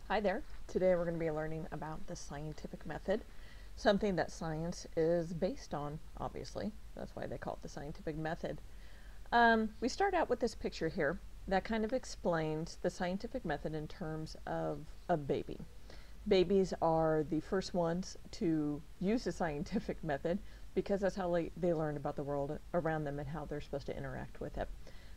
Hi there. Today we're going to be learning about the scientific method, something that science is based on, obviously. That's why they call it the scientific method. We start out with this picture here that kind of explains the scientific method in terms of a baby. Babies are the first ones to use the scientific method because that's how they learn about the world around them and how they're supposed to interact with it.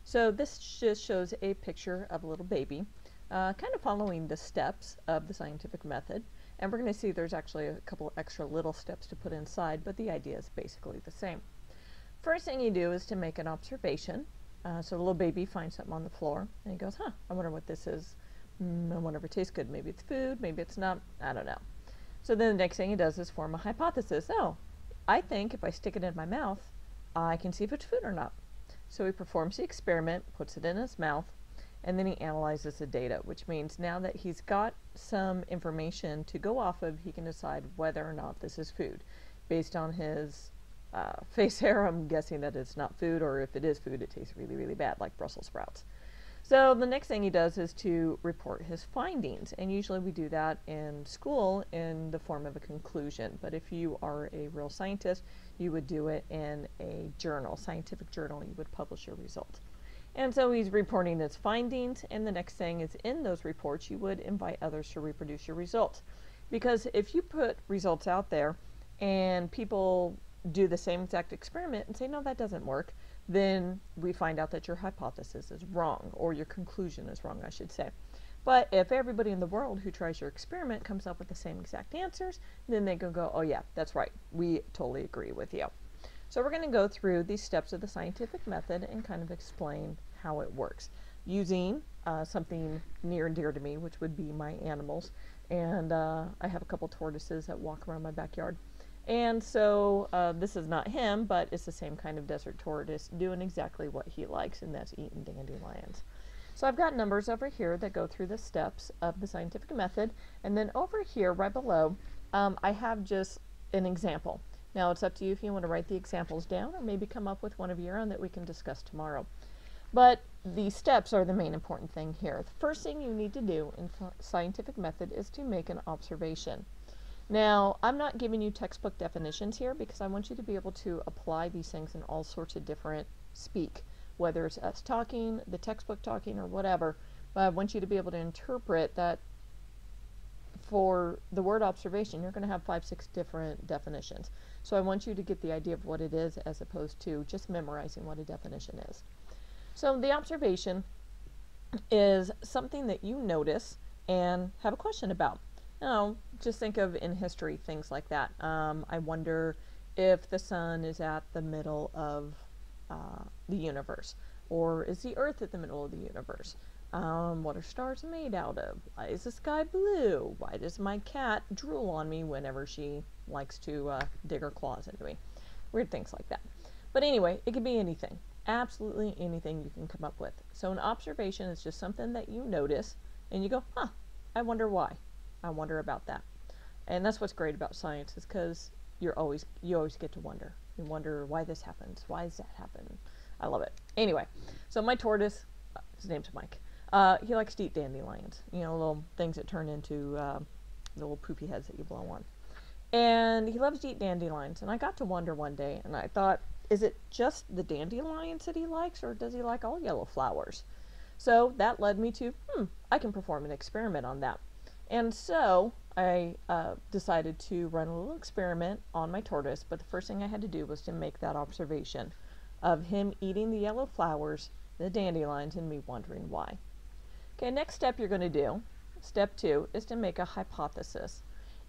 So this just shows a picture of a little baby kind of following the steps of the scientific method. And we're going to see there's actually a couple extra little steps to put inside, but the idea is basically the same. First thing you do is to make an observation. So the little baby finds something on the floor, and he goes, I wonder what this is. I wonder if it tastes good. Maybe it's food, maybe it's not. I don't know. So then the next thing he does is form a hypothesis. Oh, I think if I stick it in my mouth, I can see if it's food or not. So he performs the experiment, puts it in his mouth, and then he analyzes the data, which means now that he's got some information to go off of, he can decide whether or not this is food. Based on his face hair, I'm guessing that it's not food, or if it is food, it tastes really, really bad, like Brussels sprouts. So the next thing he does is to report his findings, and usually we do that in school in the form of a conclusion. But if you are a real scientist, you would do it in a journal, scientific journal. You would publish your results. And so he's reporting his findings, and the next thing is in those reports you would invite others to reproduce your results. Because if you put results out there and people do the same exact experiment and say, no, that doesn't work, then we find out that your hypothesis is wrong, or your conclusion is wrong, I should say. But if everybody in the world who tries your experiment comes up with the same exact answers, then they can go, oh yeah, that's right, we totally agree with you. So we're going to go through these steps of the scientific method and kind of explain how it works using something near and dear to me, which would be my animals. And I have a couple tortoises that walk around my backyard. And so this is not him, but it's the same kind of desert tortoise doing exactly what he likes, and that's eating dandelions. So I've got numbers over here that go through the steps of the scientific method, and then over here right below I have just an example. Now it's up to you if you want to write the examples down or maybe come up with one of your own that we can discuss tomorrow. But the steps are the main important thing here. The first thing you need to do in scientific method is to make an observation. Now, I'm not giving you textbook definitions here because I want you to be able to apply these things in all sorts of different speak, whether it's us talking, the textbook talking, or whatever. But I want you to be able to interpret that for the word observation, you're going to have 5-6 different definitions. So I want you to get the idea of what it is as opposed to just memorizing what a definition is. So the observation is something that you notice and have a question about. Now, just think of in history things like that. I wonder if the sun is at the middle of the universe, or is the earth at the middle of the universe? What are stars made out of? Why is the sky blue? Why does my cat drool on me whenever she likes to dig her claws into me? Weird things like that. But anyway, it could be anything. Absolutely anything you can come up with. So an observation is just something that you notice and you go, I wonder why. I wonder about that. And that's what's great about science, is because you always get to wonder. You wonder why this happens. Why does that happen? I love it. Anyway, so my tortoise, his name's Mike. He likes to eat dandelions. You know, little things that turn into little poopy heads that you blow on. And he loves to eat dandelions. And I got to wonder one day, and I thought, is it just the dandelions that he likes, or does he like all yellow flowers? So that led me to, I can perform an experiment on that. And so I decided to run a little experiment on my tortoise, but the first thing I had to do was to make that observation of him eating the yellow flowers, the dandelions, and me wondering why. Okay, next step you're going to do, step 2, is to make a hypothesis.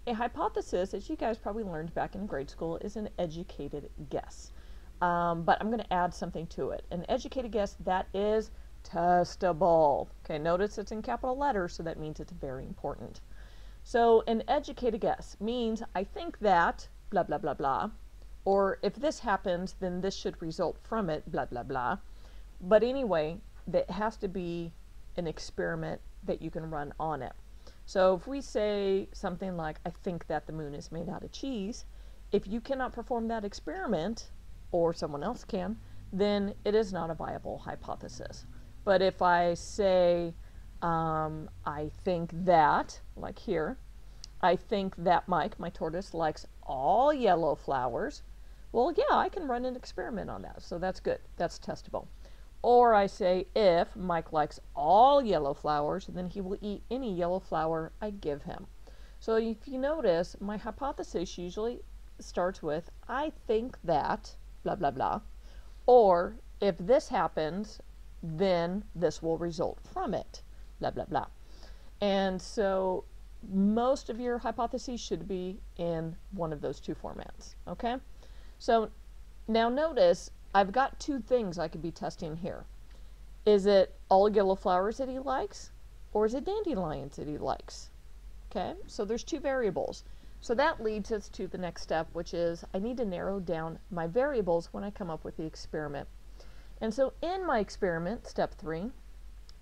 A hypothesis, as you guys probably learned back in grade school, is an educated guess. But I'm going to add something to it. An educated guess that is testable. Okay, notice it's in capital letters, so that means it's very important. So an educated guess means I think that blah, blah, blah, blah. Or if this happens, then this should result from it, blah, blah, blah. But anyway, that has to be an experiment that you can run on it. So if we say something like, I think that the moon is made out of cheese, if you cannot perform that experiment, or someone else can, then it is not a viable hypothesis. But if I say, I think that, like here, I think that Mike, my tortoise, likes all yellow flowers. Well, yeah, I can run an experiment on that, so that's good. That's testable. Or I say, if Mike likes all yellow flowers, then he will eat any yellow flower I give him. So if you notice, my hypothesis usually starts with, I think that, blah, blah, blah. Or, if this happens, then this will result from it, blah, blah, blah. And so most of your hypotheses should be in one of those two formats, okay? So now notice, I've got two things I could be testing here. Is it all yellow flowers that he likes, or is it dandelions that he likes? Okay, so there's two variables. So that leads us to the next step, which is I need to narrow down my variables when I come up with the experiment. And so in my experiment, step 3,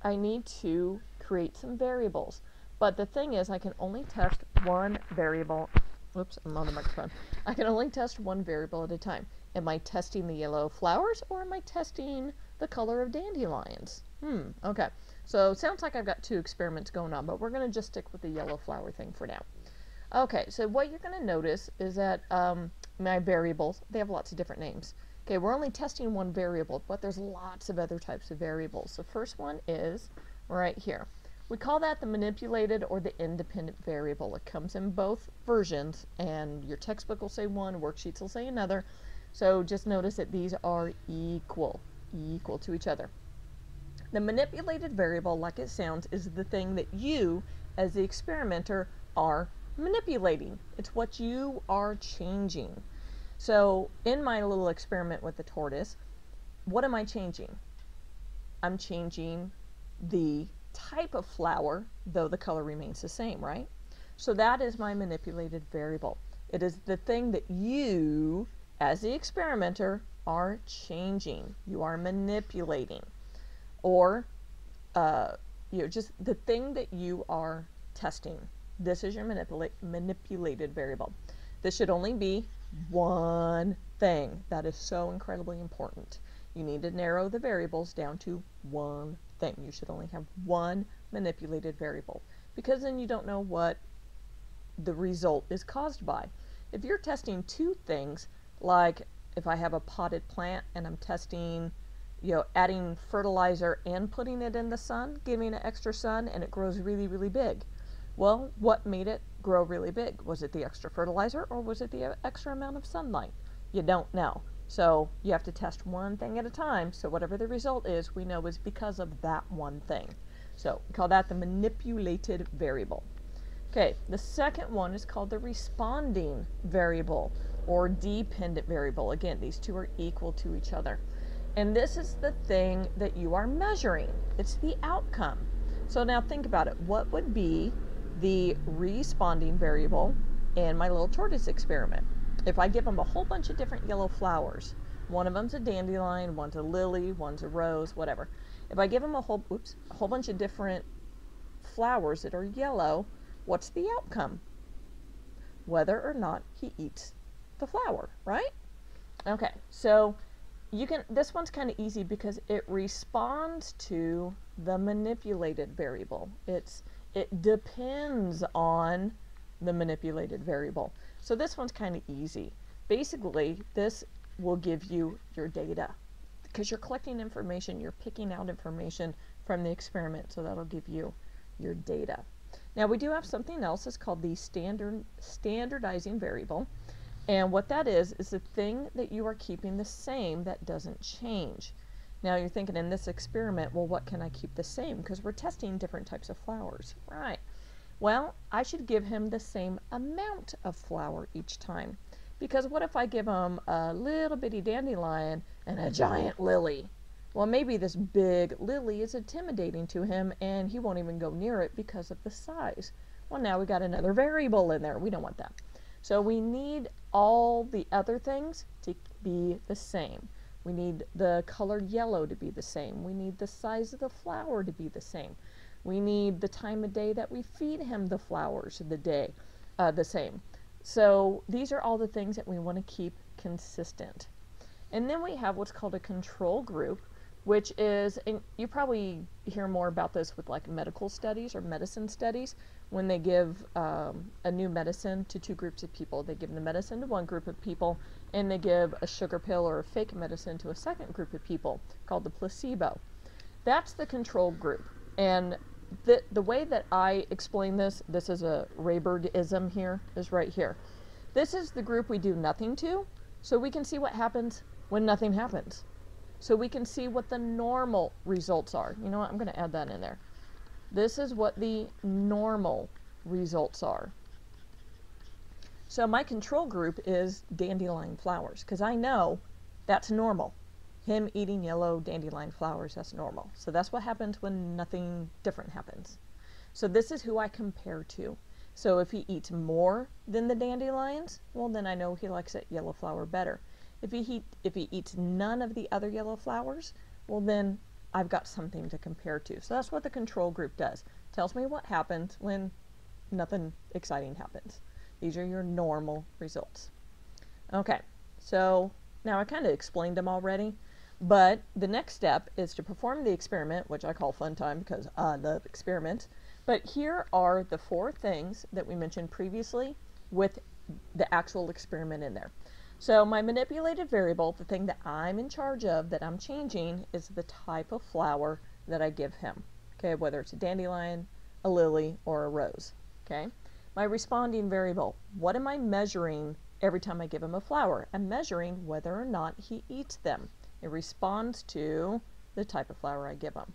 I need to create some variables. But the thing is, I can only test one variable. Oops, I'm on the microphone. I can only test one variable at a time. Am I testing the yellow flowers, or am I testing the color of dandelions? Okay. So it sounds like I've got two experiments going on, but we're going to just stick with the yellow flower thing for now. Okay, so what you're going to notice is that my variables, they have lots of different names. Okay, we're only testing one variable, but there's lots of other types of variables. The first one is right here. We call that the manipulated or the independent variable. It comes in both versions, and your textbook will say one, worksheets will say another. So just notice that these are equal to each other. The manipulated variable, like it sounds, is the thing that you, as the experimenter, are manipulating. It's what you are changing. So in my little experiment with the tortoise, what am I changing? I'm changing the type of flower, though the color remains the same, right? So that is my manipulated variable. It is the thing that you, as the experimenter, are changing. You are manipulating. Or, just the thing that you are testing. This is your manipulated variable. This should only be one thing. That is so incredibly important. You need to narrow the variables down to one thing. You should only have one manipulated variable, because then you don't know what the result is caused by. If you're testing two things, like if I have a potted plant and I'm testing, adding fertilizer and putting it in the sun, giving it extra sun, and it grows really, really big. Well, what made it grow really big? Was it the extra fertilizer, or was it the extra amount of sunlight? You don't know. So you have to test one thing at a time, so whatever the result is, we know is because of that one thing. So we call that the manipulated variable. Okay, the second one is called the responding variable, or dependent variable. Again, these two are equal to each other. And this is the thing that you are measuring. It's the outcome. So now think about it. What would be the responding variable in my little tortoise experiment? If I give them a whole bunch of different yellow flowers, one of them's a dandelion, one's a lily, one's a rose, whatever. If I give him a whole bunch of different flowers that are yellow, what's the outcome? Whether or not he eats the flower, right? Okay, so this one's kind of easy because it responds to the manipulated variable. It depends on the manipulated variable. So this one's kind of easy. Basically, this will give you your data, because you're collecting information, you're picking out information from the experiment, so that'll give you your data. Now we do have something else that's called the standardizing variable, and what that is the thing that you are keeping the same that doesn't change. Now you're thinking, in this experiment, well, what can I keep the same? Because we're testing different types of flowers, right? Well, I should give him the same amount of flower each time. Because what if I give him a little bitty dandelion and a giant lily? Well, maybe this big lily is intimidating to him and he won't even go near it because of the size. Well, now we got another variable in there. We don't want that. So we need all the other things to be the same. We need the color yellow to be the same. We need the size of the flower to be the same. We need the time of day that we feed him the flowers of the day the same. So these are all the things that we want to keep consistent. And then we have what's called a control group, which is, and you probably hear more about this with like medical studies or medicine studies, when they give a new medicine to two groups of people. They give the medicine to one group of people, and they give a sugar pill or a fake medicine to a second group of people called the placebo. That's the control group. And the way that I explain this is a Rayburg-ism here, is right here. This is the group we do nothing to, so we can see what happens when nothing happens. So we can see what the normal results are. You know what, I'm going to add that in there. This is what the normal results are. So my control group is dandelion flowers, because I know that's normal. Him eating yellow dandelion flowers, that's normal. So that's what happens when nothing different happens. So this is who I compare to. So if he eats more than the dandelions, well, then I know he likes that yellow flower better. If he eats none of the other yellow flowers, well, then I've got something to compare to. So that's what the control group does. Tells me what happens when nothing exciting happens. These are your normal results. Okay, so now I kind of explained them already, but the next step is to perform the experiment, which I call fun time because I love experiments. But here are the 4 things that we mentioned previously with the actual experiment in there. So my manipulated variable, the thing that I'm in charge of, that I'm changing, is the type of flower that I give him. Okay, whether it's a dandelion, a lily, or a rose. Okay, my responding variable, what am I measuring every time I give him a flower? I'm measuring whether or not he eats them. It responds to the type of flower I give him.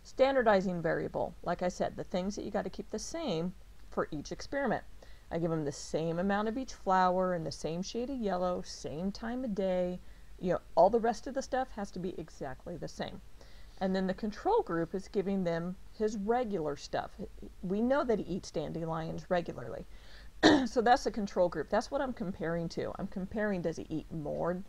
Standardizing variable, like I said, the things that you got to keep the same for each experiment. I give them the same amount of each flower and the same shade of yellow, same time of day. You know, all the rest of the stuff has to be exactly the same. And then the control group is giving them his regular stuff. We know that he eats dandelions regularly. So that's the control group. That's what I'm comparing to. I'm comparing, does he eat more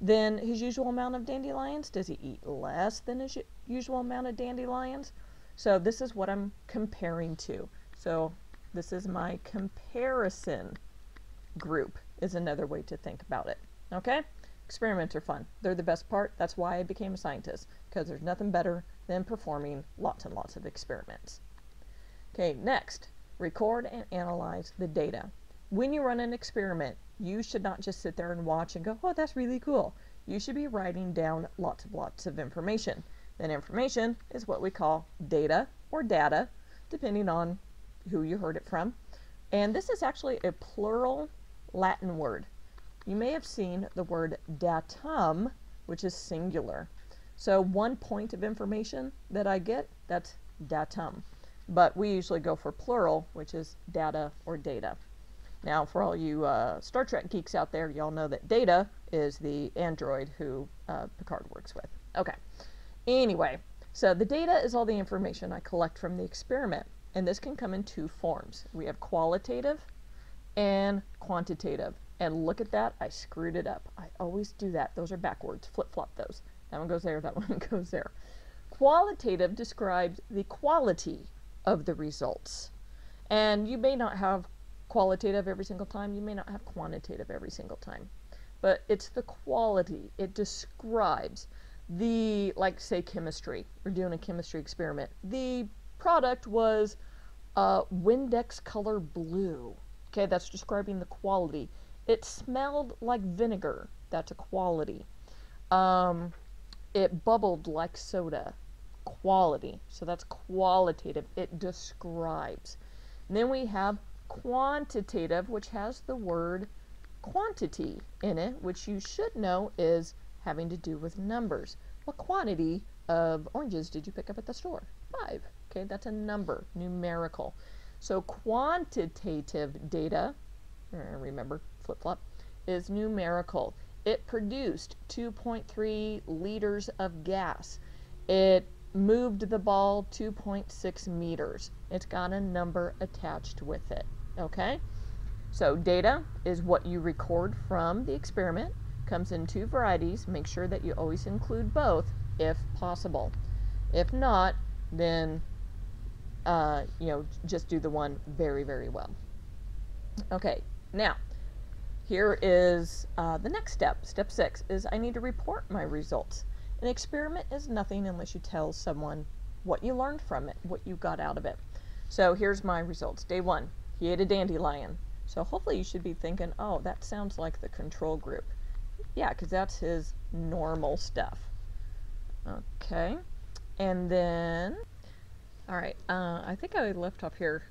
than his usual amount of dandelions? Does he eat less than his usual amount of dandelions? So this is what I'm comparing to. So this is my comparison group, is another way to think about it. Okay? Experiments are fun. They're the best part. That's why I became a scientist, because there's nothing better than performing lots and lots of experiments. Okay, next, record and analyze the data. When you run an experiment, you should not just sit there and watch and go, oh, that's really cool. You should be writing down lots of information. That information is what we call data or data, depending on who you heard it from. And this is actually a plural Latin word. You may have seen the word datum, which is singular. So one point of information that I get, that's datum. But we usually go for plural, which is data or data. Now, for all you Star Trek geeks out there, y'all know that Data is the android who Picard works with. Okay. Anyway, so the data is all the information I collect from the experiment. And this can come in 2 forms. We have qualitative and quantitative. And look at that, I screwed it up. I always do that. Those are backwards. Flip-flop those. That one goes there, that one goes there. Qualitative describes the quality of the results. And you may not have qualitative every single time. You may not have quantitative every single time. But it's the quality. It describes the, like say chemistry. We're doing a chemistry experiment. The product was Windex color blue. Okay, that's describing the quality. It smelled like vinegar. That's a quality. It bubbled like soda. Quality. So that's qualitative. It describes. And then we have quantitative, which has the word quantity in it, which you should know is having to do with numbers. What quantity of oranges did you pick up at the store? 5. Okay, that's a number, numerical. So quantitative data, remember, flip-flop, is numerical. It produced 2.3 liters of gas. It moved the ball 2.6 meters. It's got a number attached with it. Okay? So data is what you record from the experiment. Comes in 2 varieties. Make sure that you always include both if possible. If not, then just do the one very, very well. Okay, now here is the next step. Step 6 is I need to report my results. An experiment is nothing unless you tell someone what you learned from it, what you got out of it. So here's my results. Day 1, he ate a dandelion. So hopefully you should be thinking, oh, that sounds like the control group. Yeah, because that's his normal stuff. Okay, and then, all right, I think I left off here.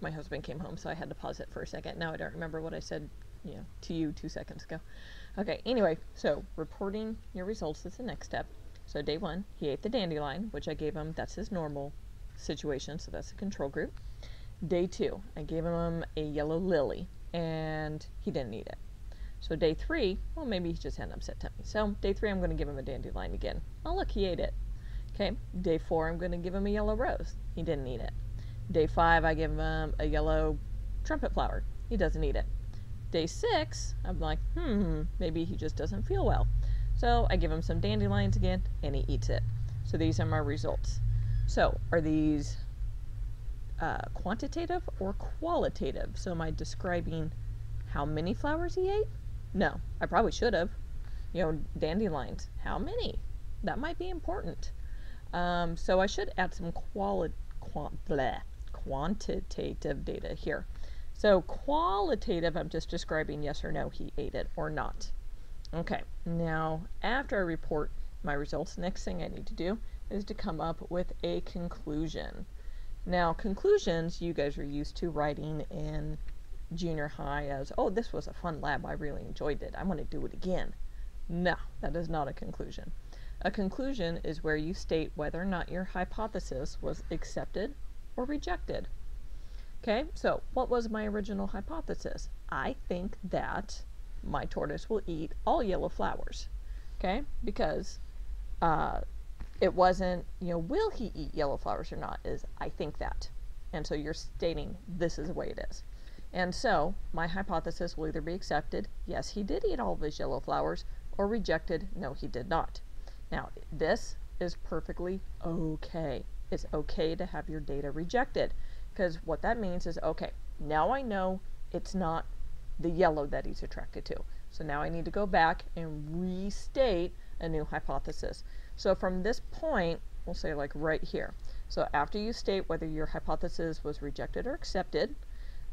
My husband came home, so I had to pause it for a second. Now I don't remember what I said, to you 2 seconds ago. Okay, anyway, so reporting your results is the next step. So day 1, he ate the dandelion, which I gave him, that's his normal situation, so that's the control group. Day 2, I gave him a yellow lily, and he didn't eat it. So day 3, well, maybe he just had an upset tummy. So day 3, I'm going to give him a dandelion again. Oh, look, he ate it. Okay, day 4, I'm going to give him a yellow rose. He didn't eat it. Day 5, I give him a yellow trumpet flower. He doesn't eat it. Day 6, I'm like, maybe he just doesn't feel well. So I give him some dandelions again, and he eats it. So these are my results. So are these quantitative or qualitative? So am I describing how many flowers he ate? No, I probably should have. Dandelions, how many? That might be important. So I should add some quantitative data here. So qualitative, I'm just describing yes or no, he ate it or not. Okay, now after I report my results, next thing I need to do is to come up with a conclusion. Now conclusions you guys are used to writing in junior high as, oh, this was a fun lab, I really enjoyed it, I want to do it again. No, that is not a conclusion. A conclusion is where you state whether or not your hypothesis was accepted or rejected. Okay, so what was my original hypothesis? I think that my tortoise will eat all yellow flowers. Okay, because it wasn't, will he eat yellow flowers or not, is I think that. And so you're stating this is the way it is. And so my hypothesis will either be accepted, yes, he did eat all of his yellow flowers, or rejected, no, he did not. Now, this is perfectly okay. It's okay to have your data rejected, because what that means is, okay, now I know it's not the yellow that he's attracted to. So now I need to go back and restate a new hypothesis. So from this point, we'll say like right here. So after you state whether your hypothesis was rejected or accepted,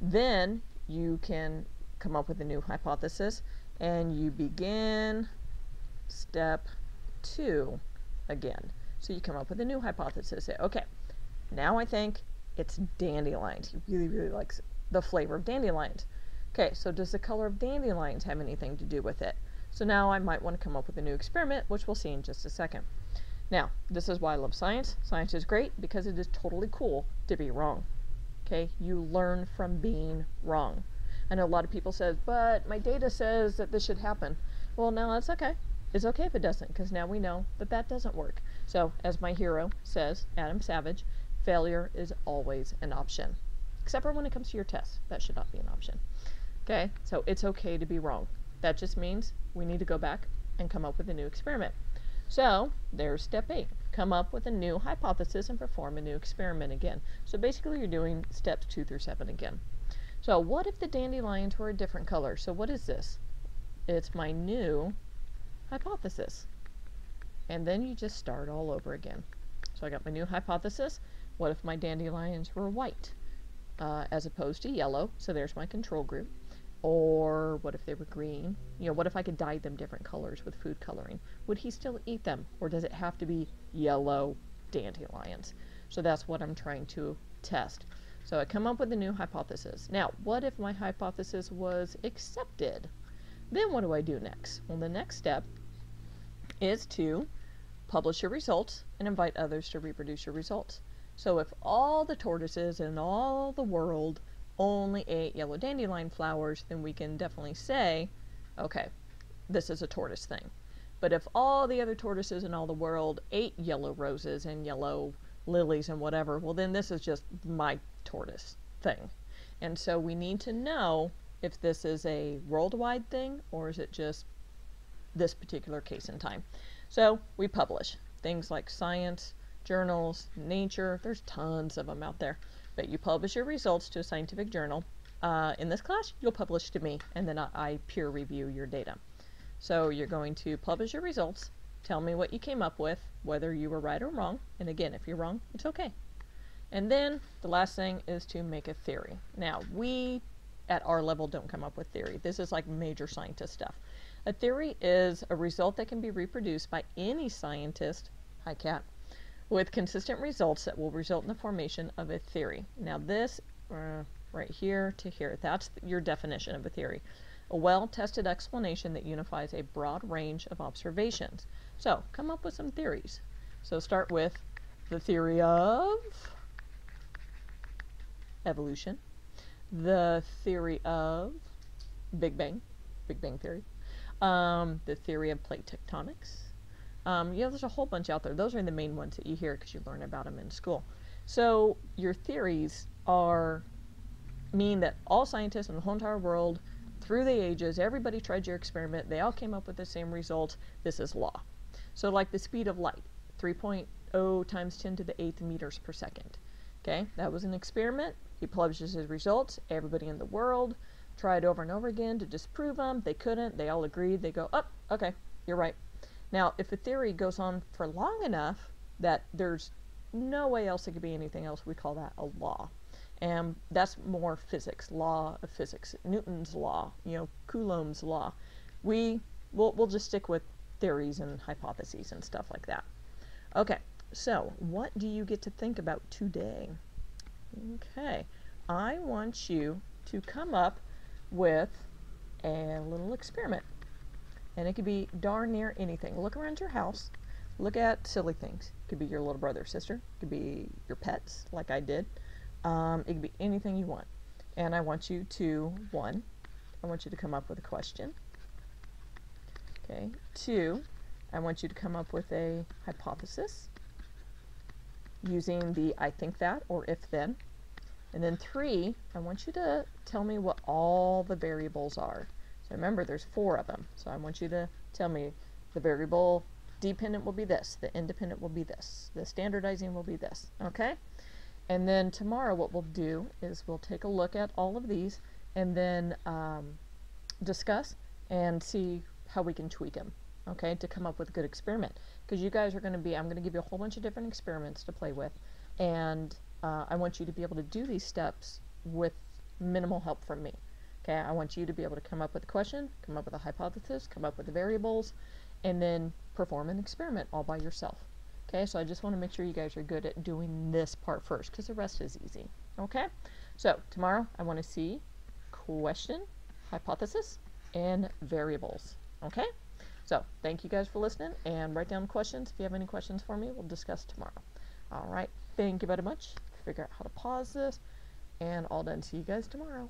then you can come up with a new hypothesis, and you begin step 2 again. So you come up with a new hypothesis. Say, okay, now I think it's dandelions. He really, really likes the flavor of dandelions. Okay, so does the color of dandelions have anything to do with it? So now I might want to come up with a new experiment, which we'll see in just a second. Now, this is why I love science. Science is great because it is totally cool to be wrong. Okay, you learn from being wrong. I know a lot of people say, but my data says that this should happen. Well, no, that's okay. It's okay if it doesn't, because now we know that that doesn't work. So, as my hero says, Adam Savage, failure is always an option. Except for when it comes to your test. That should not be an option. Okay, so it's okay to be wrong. That just means we need to go back and come up with a new experiment. So, there's step 8. Come up with a new hypothesis and perform a new experiment again. So basically you're doing steps 2 through 7 again. So what if the dandelions were a different color? So what is this? It's my new hypothesis. And then you just start all over again. So I got my new hypothesis. What if my dandelions were white as opposed to yellow? So there's my control group. Or what if they were green? What if I could dye them different colors with food coloring? Would he still eat them? Or does it have to be yellow dandelions? So that's what I'm trying to test. So I come up with a new hypothesis. Now, what if my hypothesis was accepted? Then what do I do next? Well, the next step is to publish your results and invite others to reproduce your results. So if all the tortoises in all the world only ate yellow dandelion flowers, then we can definitely say, okay, this is a tortoise thing. But if all the other tortoises in all the world ate yellow roses and yellow lilies and whatever, well then this is just my tortoise thing. And so we need to know if this is a worldwide thing or is it just this particular case in time. So we publish things like science, journals, Nature, there's tons of them out there. But you publish your results to a scientific journal. In this class, you'll publish to me, and then I peer review your data. So you're going to publish your results, Tell me what you came up with, whether you were right or wrong. And again, if you're wrong, it's okay. And then the last thing is to make a theory. Now, we at our level don't come up with theory. This is like major scientist stuff. A theory is a result that can be reproduced by any scientist, hi Cat, with consistent results that will result in the formation of a theory. Now this, right here to here, that's your definition of a theory. A well-tested explanation that unifies a broad range of observations. So, come up with some theories. So start with the theory of evolution, the theory of Big Bang Theory, the theory of plate tectonics. There's a whole bunch out there. Those are the main ones that you hear because you learn about them in school. So your theories mean that all scientists in the whole entire world, through the ages, everybody tried your experiment. They all came up with the same result. This is law. So like the speed of light, 3.0 times 10 to the 8th meters per second. Okay, that was an experiment. He publishes his results. Everybody in the world tried over and over again to disprove them. They couldn't. They all agreed. They go, oh, okay, you're right. Now, if a theory goes on for long enough that there's no way else it could be anything else, we call that a law. And that's more physics, law of physics, Newton's law, Coulomb's law. We'll just stick with theories and hypotheses and stuff like that. Okay, so what do you get to think about today? Okay, I want you to come up with a little experiment. And it could be darn near anything. Look around your house. Look at silly things. It could be your little brother or sister. It could be your pets, like I did. It could be anything you want. And I want you to, 1, I want you to come up with a question. Okay. 2, I want you to come up with a hypothesis using the I think that or if then. And then 3, I want you to tell me what all the variables are. So remember, there's 4 of them. So I want you to tell me the variable dependent will be this, the independent will be this, the standardizing will be this, okay? And then tomorrow what we'll do is we'll take a look at all of these and then discuss and see how we can tweak them, okay, to come up with a good experiment. Because you guys are going to be, I'm going to give you a whole bunch of different experiments to play with, and I want you to be able to do these steps with minimal help from me. Okay, I want you to be able to come up with a question, come up with a hypothesis, come up with the variables, and then perform an experiment all by yourself. Okay, so I just want to make sure you guys are good at doing this part first, because the rest is easy. Okay, so tomorrow I want to see question, hypothesis, and variables. Okay, so thank you guys for listening, and write down questions. If you have any questions for me, we'll discuss tomorrow. All right, thank you very much. Figure out how to pause this, and all done. See you guys tomorrow.